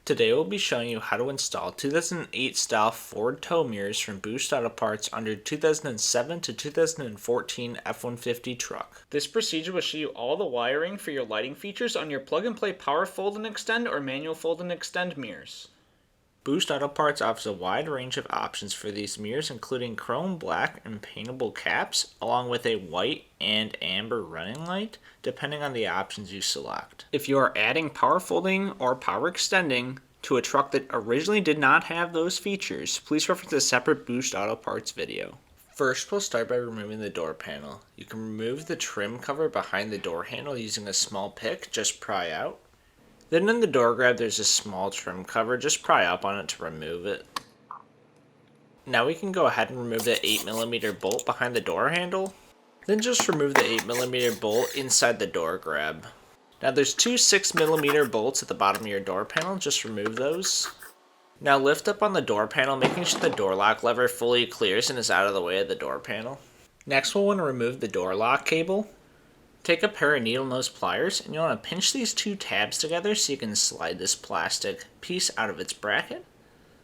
Today we'll be showing you how to install 2008 style Ford tow mirrors from Boost Auto Parts on your 2007 to 2014 F-150 truck. This procedure will show you all the wiring for your lighting features on your plug-and-play power fold and extend or manual fold and extend mirrors. Boost Auto Parts offers a wide range of options for these mirrors, including chrome black and paintable caps, along with a white and amber running light, depending on the options you select. If you are adding power folding or power extending to a truck that originally did not have those features, please reference a separate Boost Auto Parts video. First, we'll start by removing the door panel. You can remove the trim cover behind the door handle using a small pick, just pry out. Then in the door grab there's a small trim cover, just pry up on it to remove it. Now we can go ahead and remove the 8mm bolt behind the door handle. Then just remove the 8mm bolt inside the door grab. Now there's two 6mm bolts at the bottom of your door panel, just remove those. Now lift up on the door panel, making sure the door lock lever fully clears and is out of the way of the door panel. Next we'll want to remove the door lock cable. Take a pair of needle nose pliers and you'll want to pinch these two tabs together so you can slide this plastic piece out of its bracket.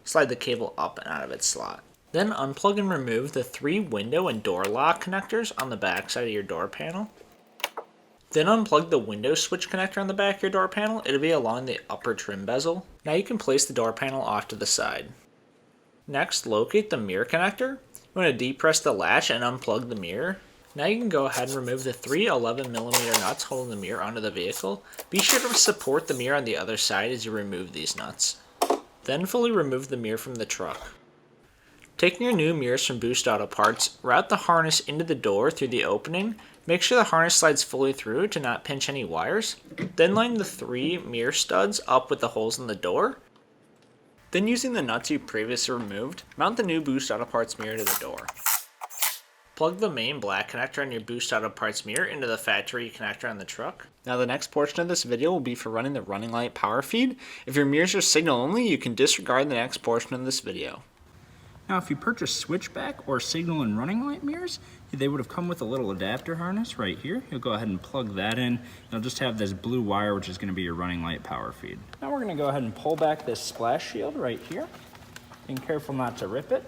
Slide the cable up and out of its slot. Then unplug and remove the three window and door lock connectors on the back side of your door panel. Then unplug the window switch connector on the back of your door panel. It'll be along the upper trim bezel. Now you can place the door panel off to the side. Next, locate the mirror connector. You want to depress the latch and unplug the mirror. Now you can go ahead and remove the three 11mm nuts holding the mirror onto the vehicle. Be sure to support the mirror on the other side as you remove these nuts. Then fully remove the mirror from the truck. Taking your new mirrors from Boost Auto Parts, route the harness into the door through the opening. Make sure the harness slides fully through to not pinch any wires. Then line the three mirror studs up with the holes in the door. Then using the nuts you previously removed, mount the new Boost Auto Parts mirror to the door. Plug the main black connector on your Boost Auto Parts mirror into the factory connector on the truck. Now the next portion of this video will be for running the running light power feed. If your mirrors are signal only, you can disregard the next portion of this video. Now if you purchase switchback or signal and running light mirrors, they would have come with a little adapter harness right here. You'll go ahead and plug that in. You'll just have this blue wire which is going to be your running light power feed. Now we're going to go ahead and pull back this splash shield right here. Being careful not to rip it.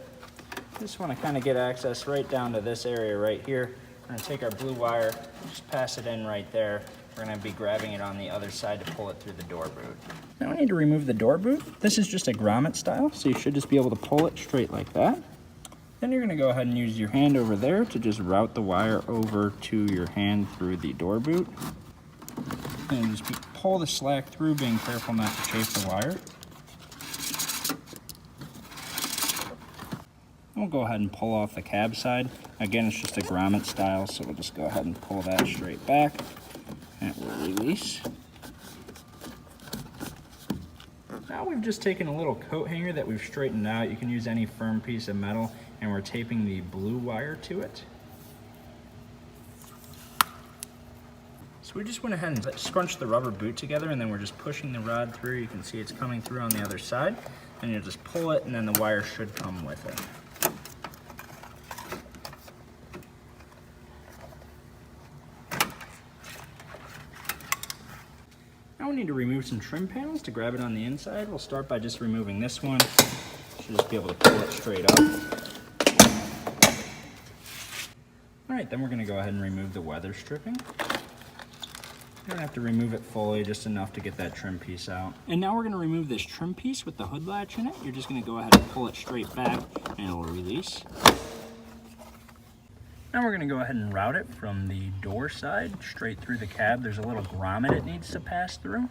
Just want to kind of get access right down to this area right here. We're going to take our blue wire, just pass it in right there. We're going to be grabbing it on the other side to pull it through the door boot. Now we need to remove the door boot. This is just a grommet style, so you should just be able to pull it straight like that. Then you're going to go ahead and use your hand over there to just route the wire over to your hand through the door boot. And just pull the slack through, being careful not to chafe the wire. We'll go ahead and pull off the cab side. Again, it's just a grommet style, so we'll just go ahead and pull that straight back. And it will release. Now we've just taken a little coat hanger that we've straightened out. You can use any firm piece of metal, and we're taping the blue wire to it. So we just went ahead and scrunched the rubber boot together, and then we're just pushing the rod through. You can see it's coming through on the other side. And you'll just pull it, and then the wire should come with it. Now we need to remove some trim panels to grab it on the inside. We'll start by just removing this one. Should just be able to pull it straight up. All right, then we're going to go ahead and remove the weather stripping. You don't have to remove it fully, just enough to get that trim piece out. And now we're going to remove this trim piece with the hood latch in it. You're just going to go ahead and pull it straight back and it will release. Now we're going to go ahead and route it from the door side straight through the cab. There's a little grommet it needs to pass through.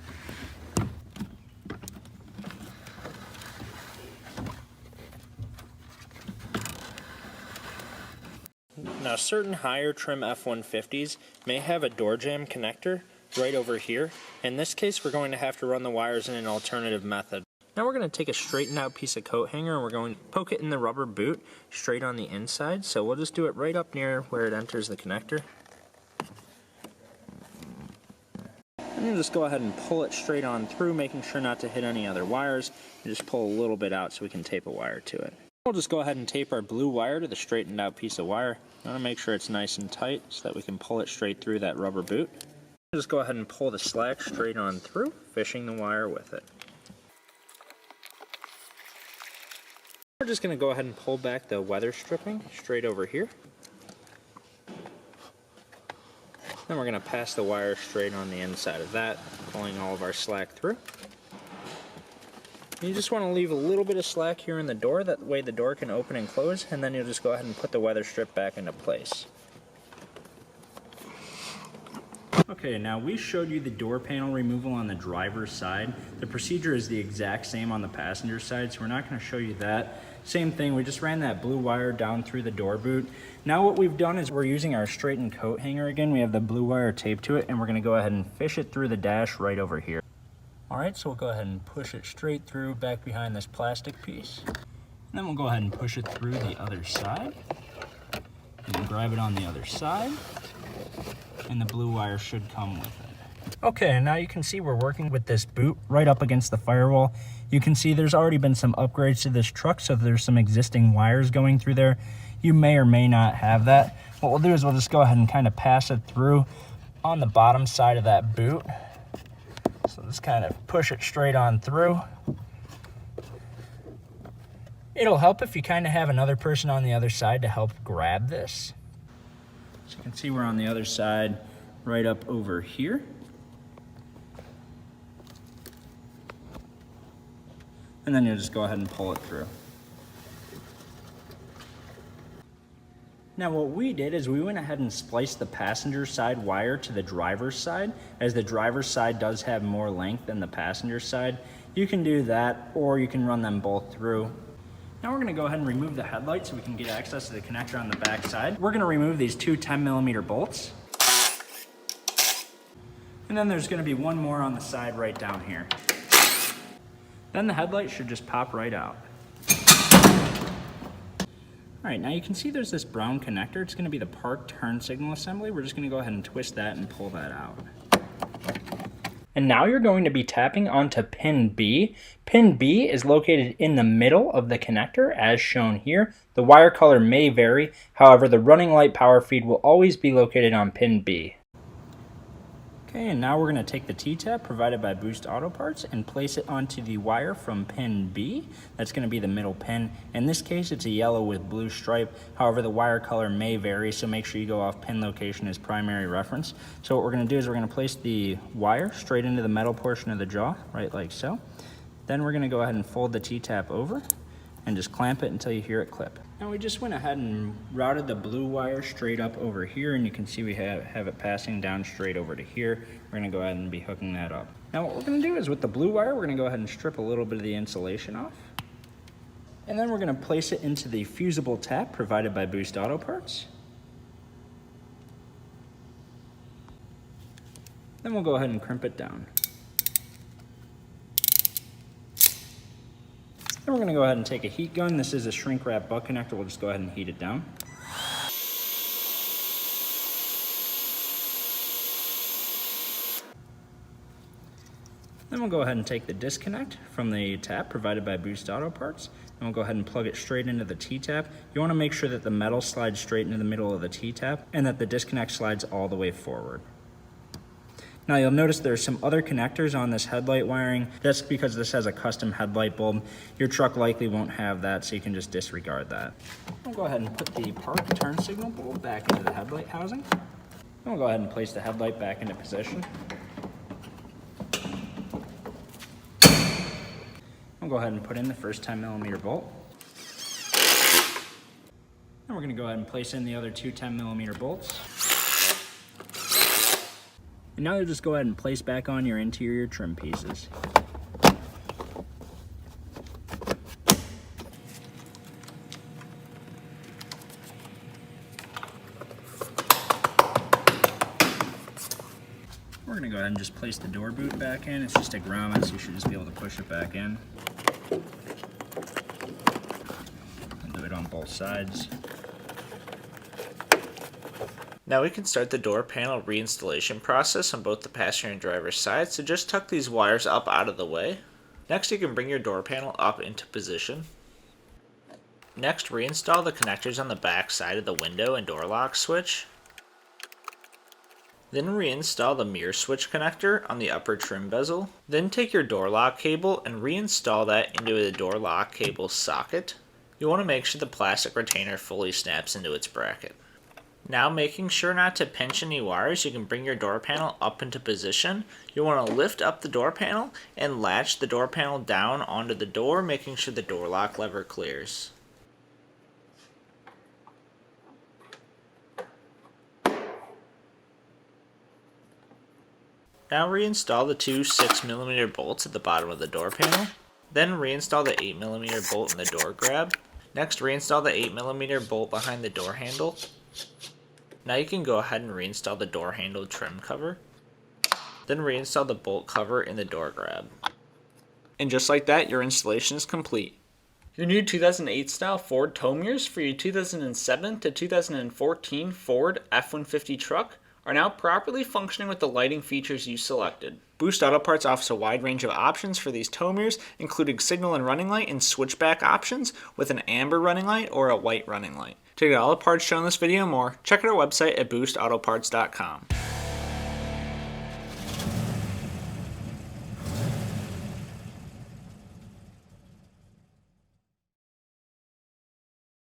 Now certain higher trim F-150s may have a door jamb connector right over here. In this case, we're going to have to run the wires in an alternative method. Now we're going to take a straightened out piece of coat hanger and we're going to poke it in the rubber boot straight on the inside. So we'll just do it right up near where it enters the connector. And then just go ahead and pull it straight on through, making sure not to hit any other wires. And just pull a little bit out so we can tape a wire to it. We'll just go ahead and tape our blue wire to the straightened out piece of wire. I want to make sure it's nice and tight so that we can pull it straight through that rubber boot. Just go ahead and pull the slack straight on through, fishing the wire with it. just going to go ahead and pull back the weather stripping straight over here. Then we're going to pass the wire straight on the inside of that, pulling all of our slack through. You just want to leave a little bit of slack here in the door, that way the door can open and close, and then you'll just go ahead and put the weather strip back into place. Okay, now we showed you the door panel removal on the driver's side. The procedure is the exact same on the passenger side, so we're not going to show you that. Same thing, we just ran that blue wire down through the door boot. Now what we've done is we're using our straightened coat hanger again. We have the blue wire taped to it, and we're going to go ahead and fish it through the dash right over here. Alright, so we'll go ahead and push it straight through back behind this plastic piece. And then we'll go ahead and push it through the other side. And grab it on the other side. And the blue wire should come with it. Okay, and now you can see we're working with this boot right up against the firewall. You can see there's already been some upgrades to this truck, so there's some existing wires going through there. You may or may not have that. What we'll do is we'll just go ahead and kind of pass it through on the bottom side of that boot. So just kind of push it straight on through. It'll help if you kind of have another person on the other side to help grab this. So you can see we're on the other side, right up over here. And then you'll just go ahead and pull it through. Now what we did is we went ahead and spliced the passenger side wire to the driver's side, as the driver's side does have more length than the passenger side. You can do that, or you can run them both through. Now we're going to go ahead and remove the headlight so we can get access to the connector on the back side. We're going to remove these two 10mm bolts. And then there's going to be one more on the side right down here. Then the headlight should just pop right out. Alright, now you can see there's this brown connector. It's going to be the park turn signal assembly. We're just going to go ahead and twist that and pull that out. And now you're going to be tapping onto pin B. Pin B is located in the middle of the connector as shown here. The wire color may vary, however the running light power feed will always be located on pin B. Okay, and now we're going to take the T-tap provided by Boost Auto Parts and place it onto the wire from pin B. That's going to be the middle pin. In this case, it's a yellow with blue stripe. However, the wire color may vary, so make sure you go off pin location as primary reference. So what we're going to do is we're going to place the wire straight into the metal portion of the jaw, right like so. Then we're going to go ahead and fold the T-tap over and just clamp it until you hear it clip. Now we just went ahead and routed the blue wire straight up over here, and you can see we have it passing down straight over to here. We're going to go ahead and be hooking that up. Now what we're going to do is with the blue wire, we're going to go ahead and strip a little bit of the insulation off. And then we're going to place it into the fusible tap provided by Boost Auto Parts. Then we'll go ahead and crimp it down. Then we're going to go ahead and take a heat gun. This is a shrink wrap butt connector. We'll just go ahead and heat it down. Then we'll go ahead and take the disconnect from the tap provided by Boost Auto Parts, and we'll go ahead and plug it straight into the T-tap. You want to make sure that the metal slides straight into the middle of the T-tap and that the disconnect slides all the way forward. Now you'll notice there's some other connectors on this headlight wiring. That's because this has a custom headlight bulb. Your truck likely won't have that, so you can just disregard that. We'll go ahead and put the park turn signal bulb back into the headlight housing. Then we'll go ahead and place the headlight back into position. We'll go ahead and put in the first 10mm bolt. Then we're going to go ahead and place in the other two 10mm bolts. And now you'll just go ahead and place back on your interior trim pieces. We're going to go ahead and just place the door boot back in. It's just a grommet, so you should just be able to push it back in. And do it on both sides. Now we can start the door panel reinstallation process on both the passenger and driver's side, so just tuck these wires up out of the way. Next you can bring your door panel up into position. Next reinstall the connectors on the back side of the window and door lock switch. Then reinstall the mirror switch connector on the upper trim bezel. Then take your door lock cable and reinstall that into the door lock cable socket. You want to make sure the plastic retainer fully snaps into its bracket. Now, making sure not to pinch any wires, you can bring your door panel up into position. You want to lift up the door panel and latch the door panel down onto the door, making sure the door lock lever clears. Now reinstall the two 6mm bolts at the bottom of the door panel. Then reinstall the 8mm bolt in the door grab. Next, reinstall the 8mm bolt behind the door handle. Now you can go ahead and reinstall the door handle trim cover. Then reinstall the bolt cover in the door grab. And just like that, your installation is complete. Your new 2008 style Ford tow mirrors for your 2007 to 2014 Ford F-150 truck are now properly functioning with the lighting features you selected. Boost Auto Parts offers a wide range of options for these tow mirrors, including signal and running light and switchback options with an amber running light or a white running light. To get all the parts shown in this video and more, check out our website at boostautoparts.com.